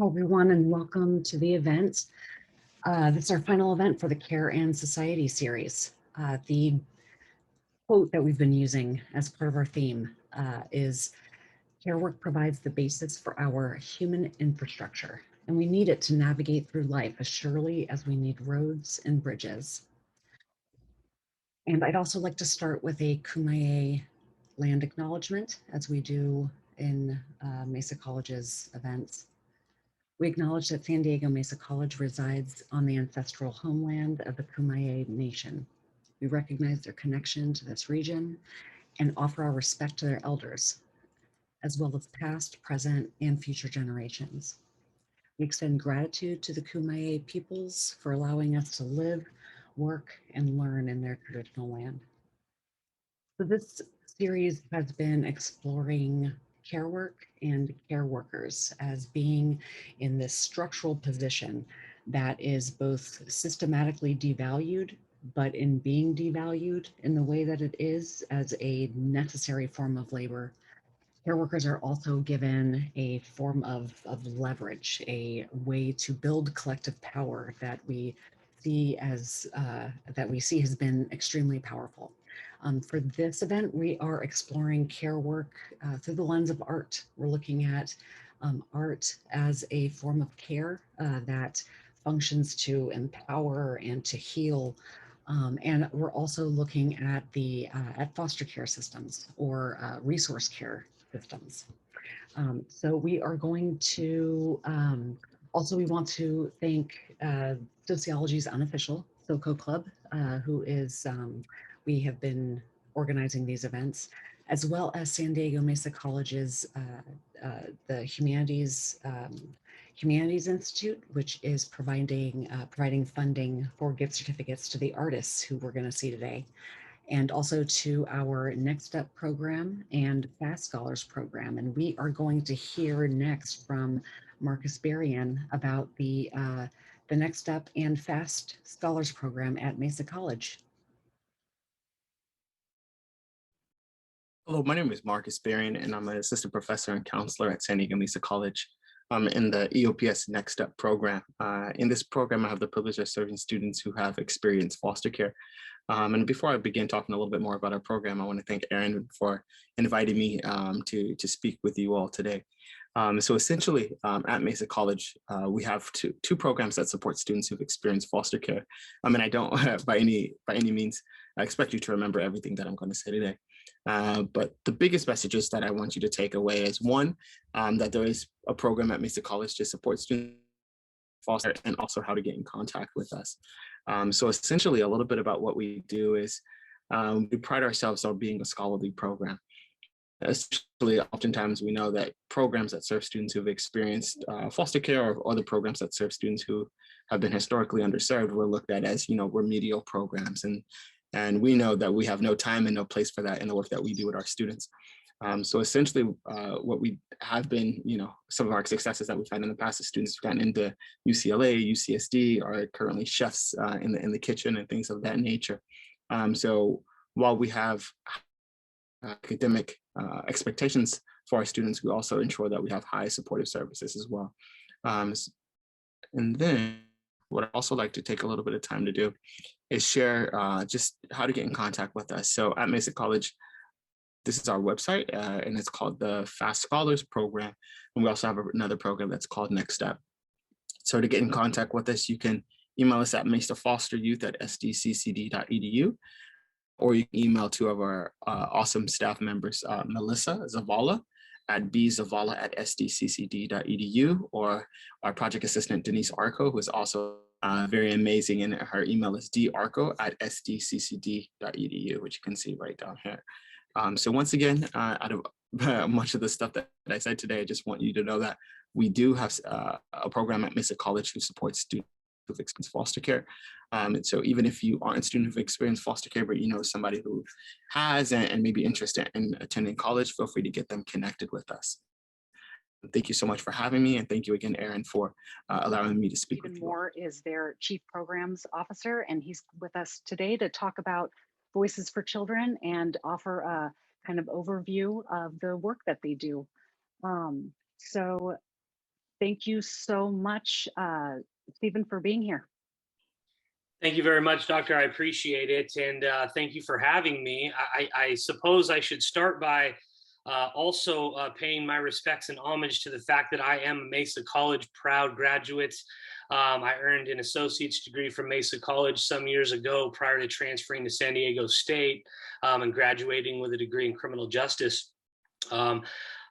Hello, everyone, and welcome to the event. This is our final event for the Care and Society series. The quote that we've been using as part of our theme is, "Care work provides the basis for our human infrastructure, and we need it to navigate through life as surely as we need roads and bridges." And I'd also like to start with a Kumeyaay land acknowledgement, as we do in Mesa College's events. We acknowledge that San Diego Mesa College resides on the ancestral homeland of the Kumeyaay Nation. We recognize their connection to this region and offer our respect to their elders, as well as past, present, and future generations. We extend gratitude to the Kumeyaay peoples for allowing us to live, work, and learn in their traditional land. So this series has been exploring care work and care workers as being in this structural position that is both systematically devalued, but in being devalued in the way that it is as a necessary form of labor. Care workers are also given a form of leverage, a way to build collective power that we see has been extremely powerful. For this event, we are exploring care work through the lens of art. We're looking at art as a form of care that functions to empower and to heal. And we're also looking at the at foster care systems or resource care systems. So we are going to also we want to thank Sociology's Unofficial SoCo Club, who is we have been organizing these events, as well as San Diego Mesa College's the Humanities Institute, which is providing funding for gift certificates to the artists who we're going to see today, and also to our Next Step program and Fast Scholars program. And we are going to hear next from Marcus Berrien about the Next Step and Fast Scholars program at Mesa College. Hello, my name is Marcus Berrien, and I'm an assistant professor and counselor at San Diego Mesa College. I'm in the EOPS Next Step program. In this program, I have the privilege of serving students who have experienced foster care. And before I begin talking a little bit more about our program, I want to thank Aaron for inviting me to speak with you all today. So essentially, at Mesa College, we have two programs that support students who've experienced foster care. And I don't by any means expect you to remember everything that I'm going to say today. But the biggest messages that I want you to take away is one, that there is a program at Mesa College to support students foster, and also how to get in contact with us. So essentially, a little bit about what we do is we pride ourselves on being a scholarly program. Especially, oftentimes we know that programs that serve students who've experienced foster care or other programs that serve students who have been historically underserved were looked at as, remedial programs. And we know that we have no time and no place for that in the work that we do with our students. So essentially, what we have been, some of our successes that we've had in the past is students who've gotten into UCLA, UCSD, are currently chefs in the kitchen and things of that nature. So while we have academic expectations for our students, we also ensure that we have high supportive services as well. And then what I'd also like to take a little bit of time to do is share just how to get in contact with us. So at Mesa College, this is our website, and it's called the Fast Scholars program. And we also have another program that's called Next Step. So to get in contact with us, you can email us at mesafosteryouth@sdccd.edu, or you can email two of our awesome staff members, Melissa Zavala at bzavala@sdccd.edu, or our project assistant, Denise Arco, who is also very amazing, and her email is darco@sdccd.edu, which you can see right down here. So once again, out of much of the stuff that I said today, I just want you to know that we do have a program at Mesa College who supports students who've experienced foster care. And so even if you aren't a student who've experienced foster care, but you know somebody who has and may be interested in attending college, feel free to get them connected with us. Thank you so much for having me, and thank you again, Aaron, for allowing me to speak with you. Moore is their Chief Programs Officer, and he's with us today to talk about Voices for Children and offer a kind of overview of the work that they do. So Thank you so much, Stephen, for being here. Thank you very much, Doctor. I appreciate it. And thank you for having me. I suppose I should start by also paying my respects and homage to the fact that I am a Mesa College proud graduate. I earned an associate's degree from Mesa College some years ago prior to transferring to San Diego State and graduating with a degree in criminal justice.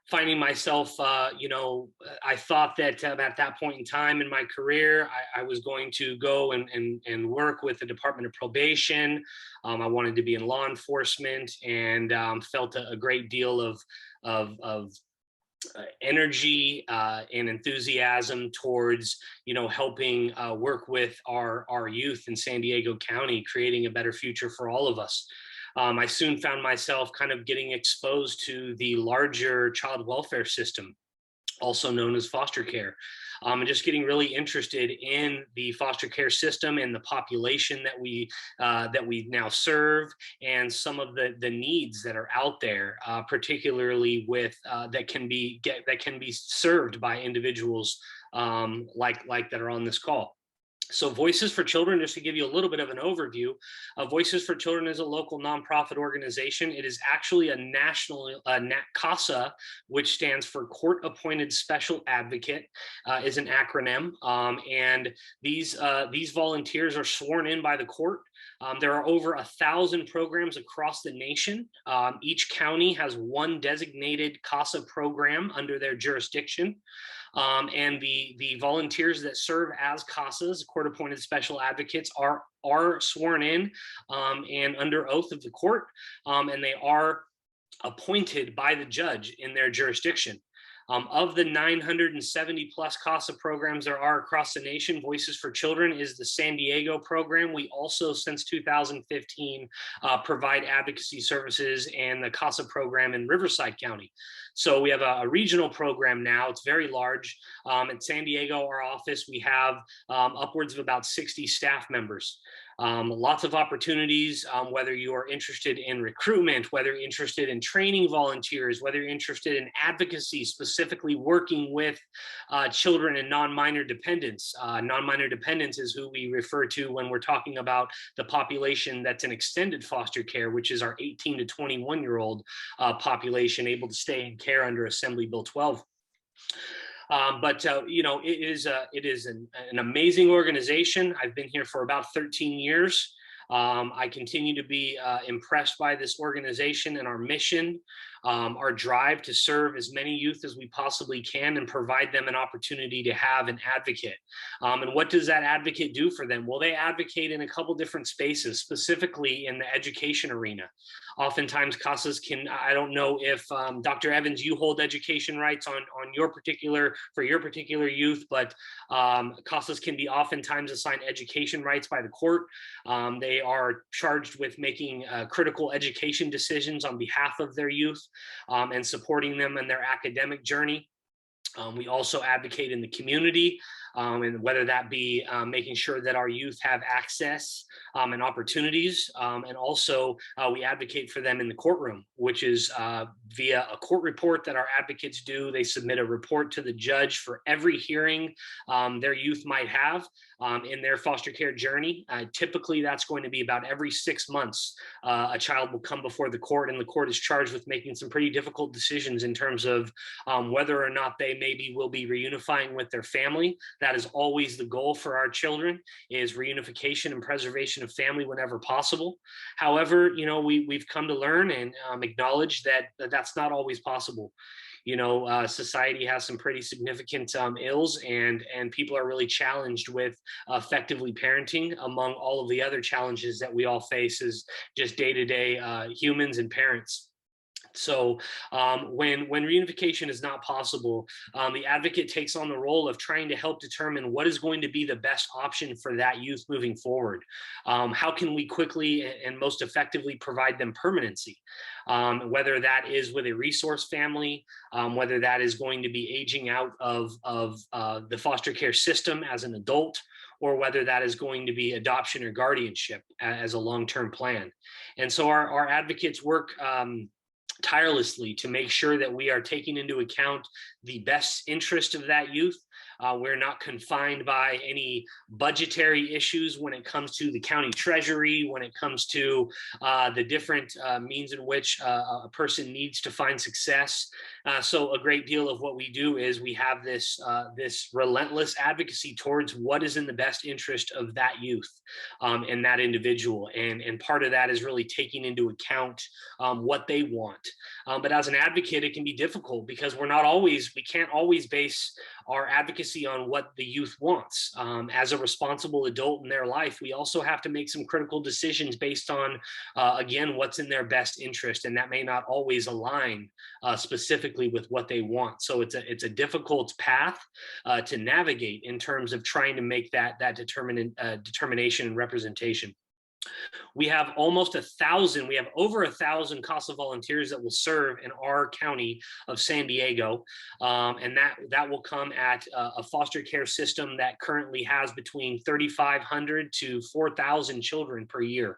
Finding myself, I thought that at that point in time in my career, I was going to go and work with the Department of Probation. I wanted to be in law enforcement, and felt a great deal of energy and enthusiasm towards, helping work with our youth in San Diego County, creating a better future for all of us. I soon found myself kind of getting exposed to the larger child welfare system, also known as foster care, and just getting really interested in the foster care system and the population that we now serve, and some of the needs that are out there, particularly with that can be served by individuals like that are on this call. So Voices for Children, just to give you a little bit of an overview, Voices for Children is a local nonprofit organization. It is actually a national CASA, which stands for Court Appointed Special Advocate, is an acronym. And these volunteers are sworn in by the court. There are over 1,000 programs across the nation. Each county has one designated CASA program under their jurisdiction. And the volunteers that serve as CASAs, court-appointed special advocates, are sworn in and under oath of the court, and they are appointed by the judge in their jurisdiction. Of the 970 plus CASA programs there are across the nation, Voices for Children is the San Diego program. We also, since 2015, provide advocacy services and the CASA program in Riverside County. So we have a regional program now. It's very large. In San Diego, our office, we have upwards of about 60 staff members. Lots of opportunities, whether you are interested in recruitment, whether you're interested in training volunteers, whether you're interested in advocacy, specifically working with children and non-minor dependents. Non-minor dependents is who we refer to when we're talking about the population that's in extended foster care, which is our 18 to 21-year-old population able to stay in care under Assembly Bill 12. It is an amazing organization. I've been here for about 13 years. I continue to be impressed by this organization and our mission, our drive to serve as many youth as we possibly can and provide them an opportunity to have an advocate. And what does that advocate do for them? Well, they advocate in a couple different spaces, specifically in the education arena. Oftentimes CASAs can, I don't know if Dr. Evans, you hold education rights on your particular youth, but CASAs can be oftentimes assigned education rights by the court. They are charged with making critical education decisions on behalf of their youth and supporting them in their academic journey. We also advocate in the community, and whether that be making sure that our youth have access and opportunities. And also we advocate for them in the courtroom, which is via a court report that our advocates do. They submit a report to the judge for every hearing their youth might have in their foster care journey. Typically, that's going to be about every 6 months. A child will come before the court, and the court is charged with making some pretty difficult decisions in terms of whether or not they maybe will be reunifying with their family. That is always the goal for our children, is reunification and preservation of family whenever possible. However, we've come to learn and acknowledge that that's not always possible. Society has some pretty significant ills, and people are really challenged with effectively parenting, among all of the other challenges that we all face as just day-to-day humans and parents. So when reunification is not possible, the advocate takes on the role of trying to help determine what is going to be the best option for that youth moving forward. How can we quickly and most effectively provide them permanency? Whether that is with a resource family, whether that is going to be aging out of the foster care system as an adult, or whether that is going to be adoption or guardianship as a long-term plan. And so our advocates work tirelessly to make sure that we are taking into account the best interest of that youth, We're not confined by any budgetary issues when it comes to the county treasury, when it comes to the different means in which a person needs to find success. So a great deal of what we do is we have this relentless advocacy towards what is in the best interest of that youth and that individual. And part of that is really taking into account what they want. But as an advocate, it can be difficult because we can't always base our advocacy on what the youth wants. As a responsible adult in their life, we also have to make some critical decisions based on, again, what's in their best interest. And that may not always align specifically with what they want. So it's a difficult path to navigate in terms of trying to make that determination and representation. We have almost 1,000, we have over 1,000 CASA volunteers that will serve in our county of San Diego. And that will come at a foster care system that currently has between 3,500 to 4,000 children per year.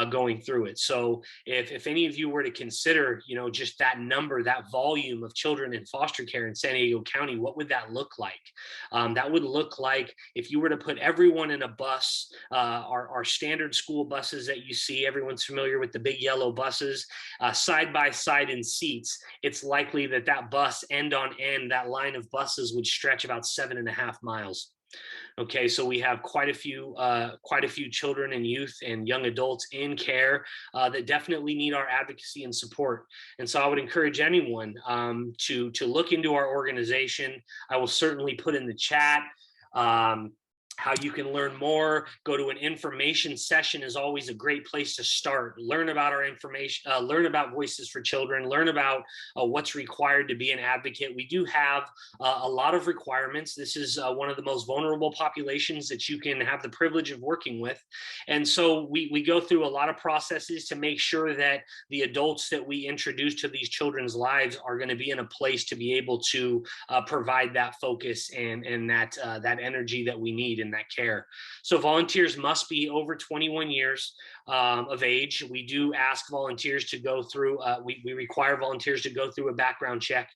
Going through it. So if any of you were to consider, just that number, that volume of children in foster care in San Diego County, what would that look like? That would look like if you were to put everyone in a bus, our standard school buses that you see, everyone's familiar with the big yellow buses, side by side in seats, it's likely that bus end on end, that line of buses would stretch about 7.5 miles. Okay, so we have quite a few children and youth and young adults in care that definitely need our advocacy and support. And so I would encourage anyone to look into our organization. I will certainly put in the chat how you can learn more. Go to an information session is always a great place to start. Learn about our information, learn about Voices for Children, learn about what's required to be an advocate. We do have a lot of requirements. This is one of the most vulnerable populations that you can have the privilege of working with. And so we go through a lot of processes to make sure that the adults that we introduce to these children's lives are going to be in a place to be able to provide that focus and that energy that we need in that care. So volunteers must be over 21 years of age. We do ask volunteers to go through, we require volunteers to go through a background check,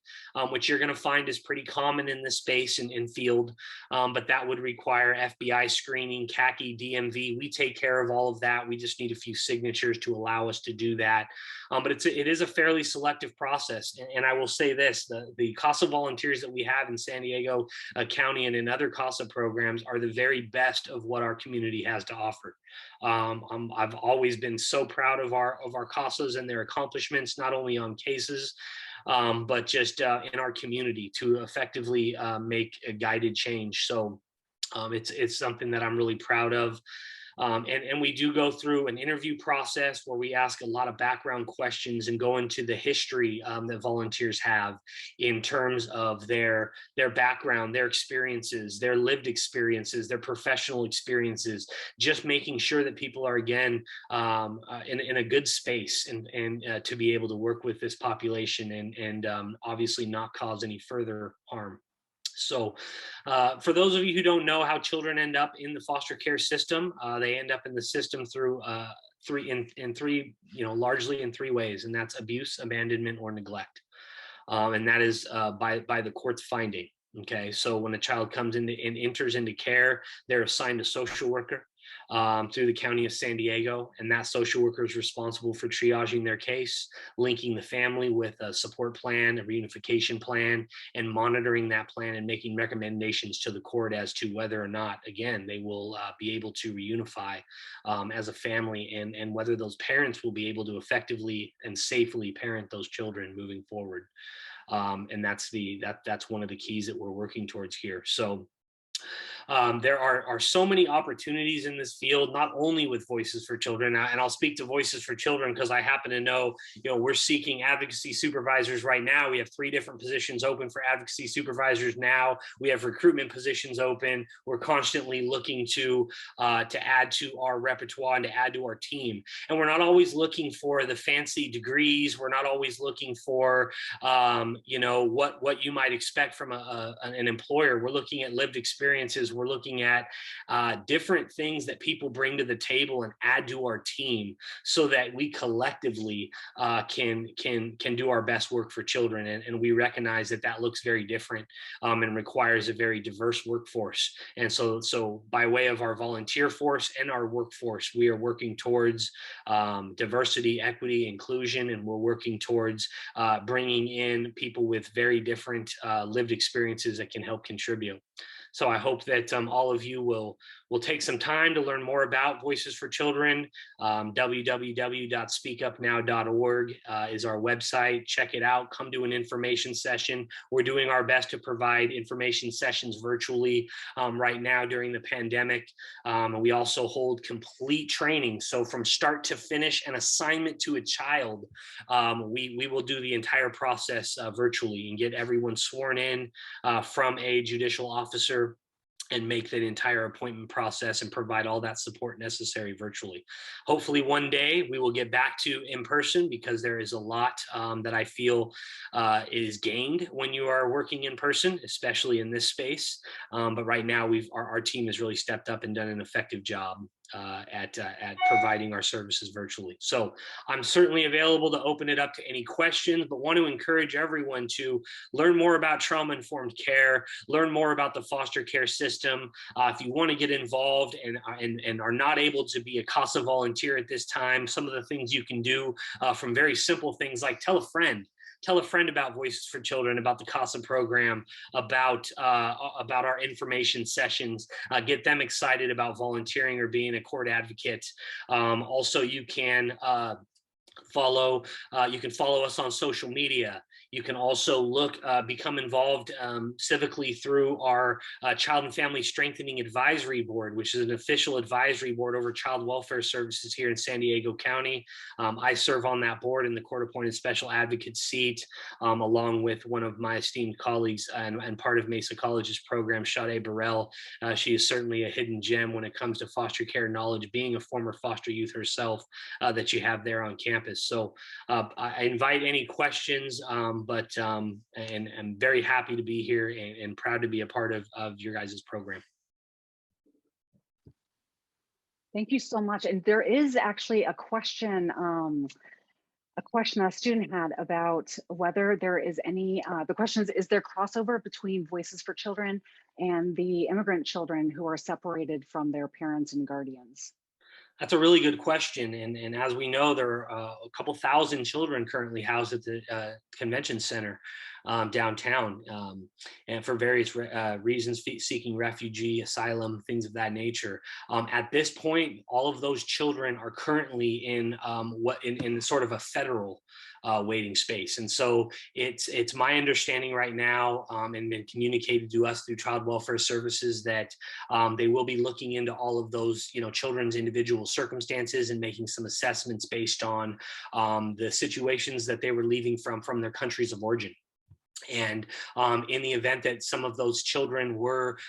which you're going to find is pretty common in this space and field, but that would require FBI screening, CACI, DMV. We take care of all of that. We just need a few signatures to allow us to do that. But it is a fairly selective process. And I will say this, the CASA volunteers that we have in San Diego County and in other CASA programs are the very best of what our community has to offer. I've always been so proud of our CASAs and their accomplishments, not only on cases, but just in our community to effectively make a guided change. So it's something that I'm really proud of. And we do go through an interview process where we ask a lot of background questions and go into the history that volunteers have in terms of their background, their experiences, their lived experiences, their professional experiences, just making sure that people are, again, in a good space and to be able to work with this population and obviously not cause any further harm. So for those of you who don't know how children end up in the foster care system, they end up in the system through largely in three ways, and that's abuse, abandonment, or neglect. And that is by the court's finding. Okay, so when a child comes in and enters into care, they're assigned a social worker through the County of San Diego, and that social worker is responsible for triaging their case, linking the family with a support plan, a reunification plan, and monitoring that plan and making recommendations to the court as to whether or not, again, they will be able to reunify as a family and whether those parents will be able to effectively and safely parent those children moving forward. And that's one of the keys that we're working towards here. So there are so many opportunities in this field, not only with Voices for Children, and I'll speak to Voices for Children because I happen to know, we're seeking advocacy supervisors right now. We have 3 different positions open for advocacy supervisors now. We have recruitment positions open. We're constantly looking to add to our repertoire and to add to our team. And we're not always looking for the fancy degrees. We're not always looking for, what you might expect from an employer. We're looking at lived experiences we're looking at different things that people bring to the table and add to our team so that we collectively can do our best work for children. And we recognize that that looks very different and requires a very diverse workforce. And so by way of our volunteer force and our workforce, we are working towards diversity, equity, inclusion, and we're working towards bringing in people with very different lived experiences that can help contribute. So I hope that all of you will take some time to learn more about Voices for Children. www.speakupnow.org is our website. Check it out. Come to an information session. We're doing our best to provide information sessions virtually right now during the pandemic. We also hold complete training. So from start to finish, an assignment to a child, we will do the entire process virtually and get everyone sworn in from a judicial officer and make that entire appointment process and provide all that support necessary virtually. Hopefully one day we will get back to in person, because there is a lot that I feel is gained when you are working in person, especially in this space. But right now our team has really stepped up and done an effective job at providing our services virtually. So I'm certainly available to open it up to any questions, but want to encourage everyone to learn more about trauma-informed care, learn more about the foster care system. If you want to get involved and are not able to be a CASA volunteer at this time, some of the things you can do from very simple things like tell a friend about Voices for Children, about the CASA program, about our information sessions, get them excited about volunteering or being a court advocate. Also, you can follow us on social media. You can also become involved civically through our Child and Family Strengthening Advisory Board, which is an official advisory board over child welfare services here in San Diego County. I serve on that board in the court-appointed special advocate seat, along with one of my esteemed colleagues and part of Mesa College's program, Sade Burrell. She is certainly a hidden gem when it comes to foster care knowledge, being a former foster youth herself, that you have there on campus. So I invite any questions, but and I'm very happy to be here and proud to be a part of your guys' program. Thank you so much. And there is actually a question a student had about whether there is any, the question is there crossover between Voices for Children and the immigrant children who are separated from their parents and guardians? That's a really good question. And as we know, there are a couple thousand children currently housed at the convention center downtown, and for various reasons, seeking refugee, asylum, things of that nature. At this point, all of those children are currently in in sort of a federal waiting space. And so it's my understanding right now, and been communicated to us through Child Welfare Services, that they will be looking into all of those, children's individual circumstances and making some assessments based on the situations that they were leaving from their countries of origin. And in the event that some of those children were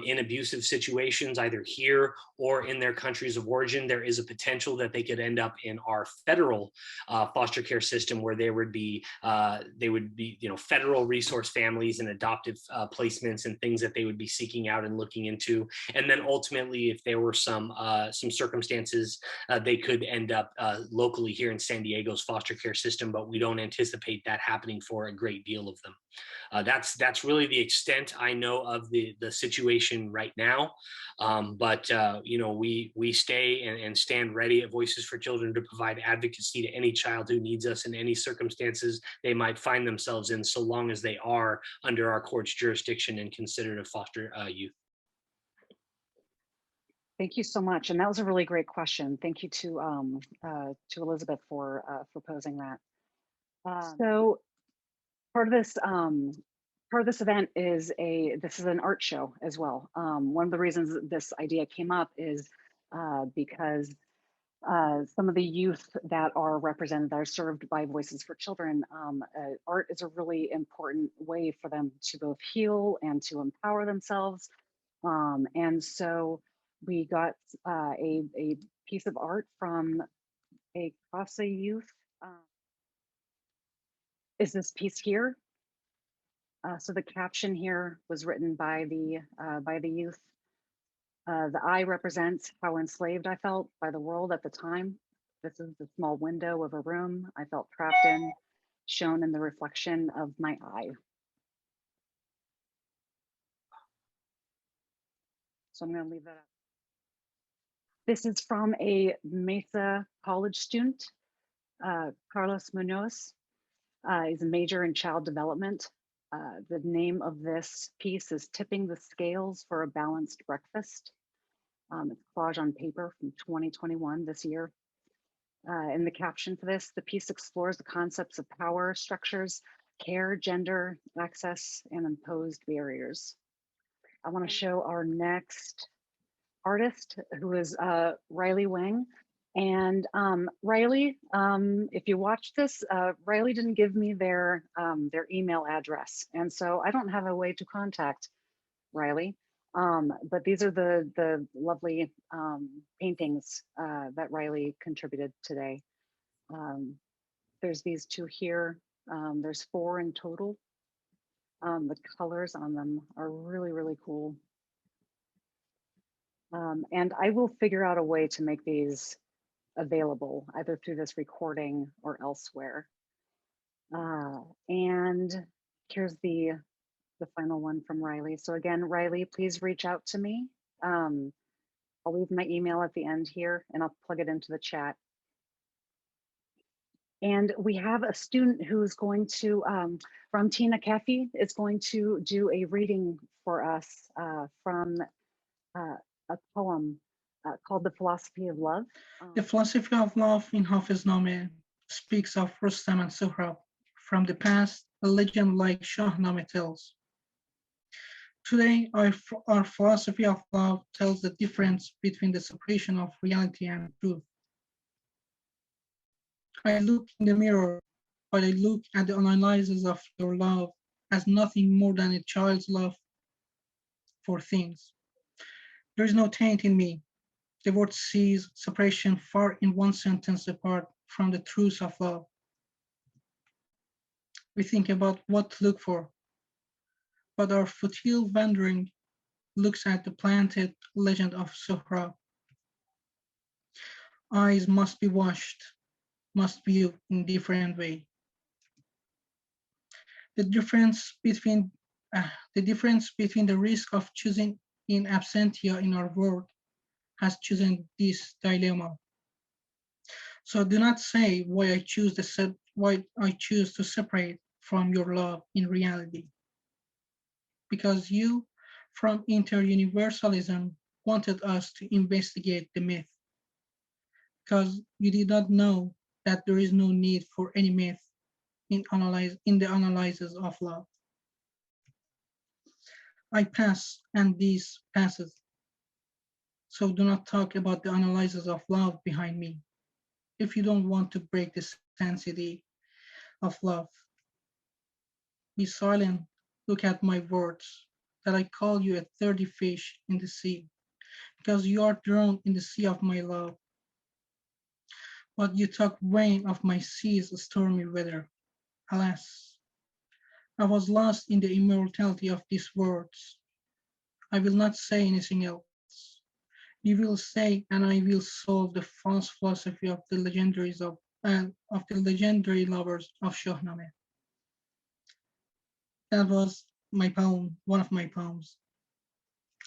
in abusive situations, either here or in their countries of origin, there is a potential that they could end up in our federal foster care system, where they would be federal resource families and adoptive placements and things that they would be seeking out and looking into. And then ultimately, if there were some circumstances, they could end up locally here in San Diego's foster care system, but we don't anticipate that happening for a great deal of them. That's really the extent I know of the situation right now. But we stay and stand ready at Voices for Children to provide advocacy to any child who needs us in any circumstances they might find themselves in, so long as they are under our court's jurisdiction and considered a foster youth. Thank you so much. And that was a really great question. Thank you to Elizabeth for posing that. So part of this event is an art show as well. One of the reasons this idea came up is because some of the youth that are represented, that are served by Voices for Children, art is a really important way for them to both heal and to empower themselves. And so we got a piece of art from a CASA youth. Is this piece here? So the caption here was written by the youth. The eye represents how enslaved I felt by the world at the time. This is the small window of a room I felt trapped in, shown in the reflection of my eye. So I'm going to leave that up. This is from a Mesa College student, Carlos Munoz. He's a major in child development. The name of this piece is Tipping the Scales for a Balanced Breakfast. It's collage on paper from 2021, this year. In the caption for this, the piece explores the concepts of power structures, care, gender, access, and imposed barriers. I want to show our next artist, who is Riley Wang. And Riley, if you watch this, Riley didn't give me their email address. And so I don't have a way to contact Riley. But these are the lovely paintings that Riley contributed today. There's these two here. There's 4 in total. The colors on them are really, really cool. And I will figure out a way to make these available either through this recording or elsewhere. And here's the final one from Riley. So again, Riley, please reach out to me. I'll leave my email at the end here and I'll plug it into the chat. And we have a student who's going to, Ramtina Kefi is going to do a reading for us from a poem called The Philosophy of Love. The philosophy of love in Hafiznameh speaks of Rustam and Sohrab. From the past, a legend like Shahnameh tells. Today, our philosophy of love tells the difference between the separation of reality and truth. I look in the mirror, but I look at the analysis of your love as nothing more than a child's love for things. There is no taint in me. The word sees separation far in one sentence apart from the truth of love. We think about what to look for, but our futile wandering looks at the planted legend of Sohrab. Eyes must be washed, must view in different way. The difference between the risk of choosing in absentia in our world has chosen this dilemma. So do not say why I choose to separate from your love in reality. Because you, from inter-universalism, wanted us to investigate the myth. Because you did not know that there is no need for any myth in the analysis of love. I pass and this passes. So do not talk about the analysis of love behind me. If you don't want to break the sanctity of love, be silent, look at my words, that I call you a dirty fish in the sea, because you are drowned in the sea of my love. But you talk vain of my sea's stormy weather. Alas, I was lost in the immortality of these words. I will not say anything else. You will say, and I will solve the false philosophy of the legendaries of the legendary lovers of Shahnameh. That was my poem, one of my poems.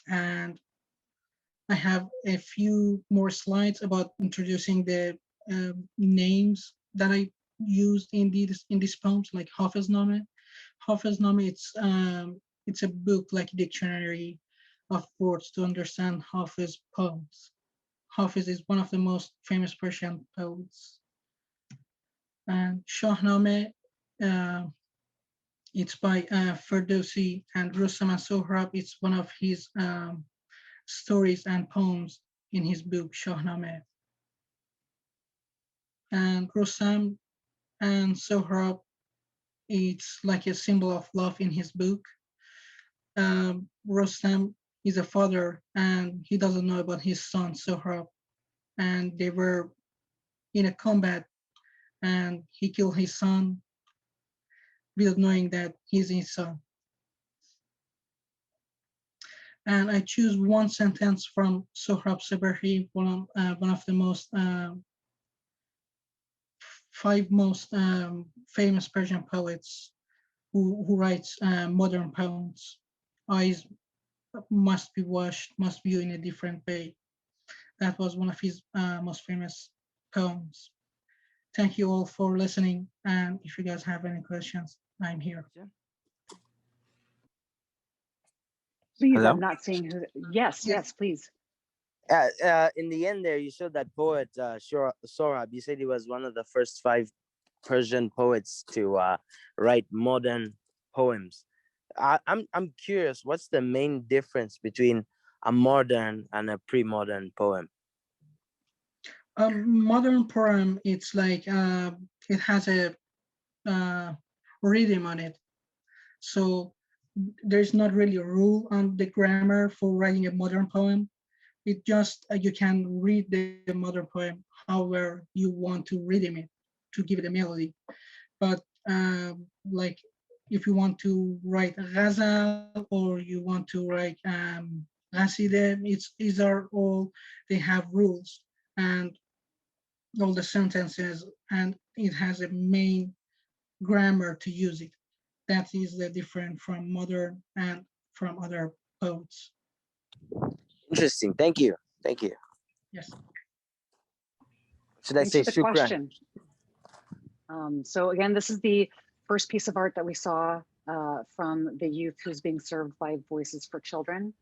And I have a few more slides about introducing the names that I used in these poems, like Hafiznameh. Hafiznameh, it's a book like a dictionary of words to understand Hafiz poems. Hafiz is one of the most famous Persian poets. And Shahnameh, it's by Ferdowsi, and Rustam and Sohrab, it's one of his stories and poems in his book Shahnameh. And Rustam and Sohrab, it's like a symbol of love in his book. Rustam is a father and he doesn't know about his son Sohrab, and they were in a combat and he killed his son without knowing that he's his son. And I choose one sentence from Sohrab Sebahi, one of the most five most famous Persian poets who writes modern poems. Eyes must be washed, must view in a different way. That was one of his most famous poems. Thank you all for listening. And if you guys have any questions, I'm here. Please, Hello? I'm not seeing who. Yes, yes, please. In the end there, you showed that poet, Sohrab. You said he was one of the first 5 Persian poets to write modern poems. I'm curious, what's the main difference between a modern and a pre-modern poem? Modern poem, it's like it has a rhythm on it. So there's not really a rule on the grammar for writing a modern poem. It just you can read the modern poem however you want to rhythm it to give it a melody. But like if you want to write a ghazal or you want to write qasida, these are all, they have rules and all the sentences, and it has a main grammar to use it. That is the different from modern and from other poets. Interesting. Thank you. Thank you. Yes. Should I Thanks say for the shukran? question. So again, this is the first piece of art that we saw from the youth who's being served by Voices for Children.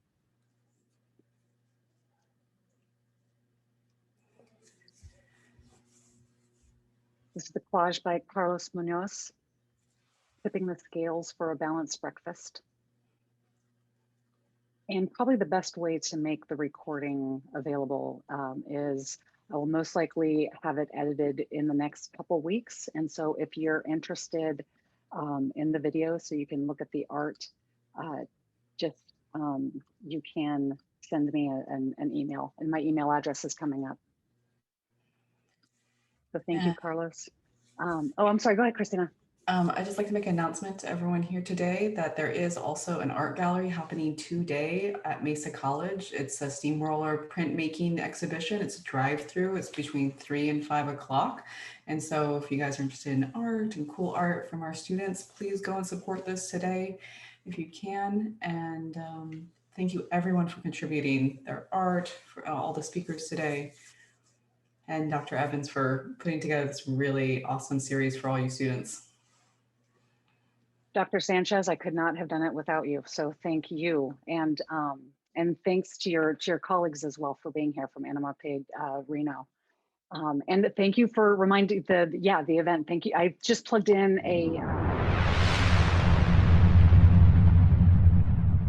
This is the collage by Carlos Munoz, Tipping the Scales for a Balanced Breakfast. And probably the best way to make the recording available is I will most likely have it edited in the next couple weeks. And so if you're interested in the video so you can look at the art, you can send me an email, and my email address is coming up. So thank you, Carlos. Oh, I'm sorry, go ahead, Christina. I'd just like to make an announcement to everyone here today that there is also an art gallery happening today at Mesa College. It's a steamroller printmaking exhibition. It's a drive-through. It's between 3 and 5 o'clock. And so if you guys are interested in art and cool art from our students, please go and support this today if you can. And thank you everyone for contributing their art, for all the speakers today. And Dr. Evans for putting together this really awesome series for all you students. Dr. Sanchez, I could not have done it without you. So thank you. And thanks to your colleagues as well for being here from Anima Paid Reno. And thank you for reminding the event. Thank you. I just plugged in a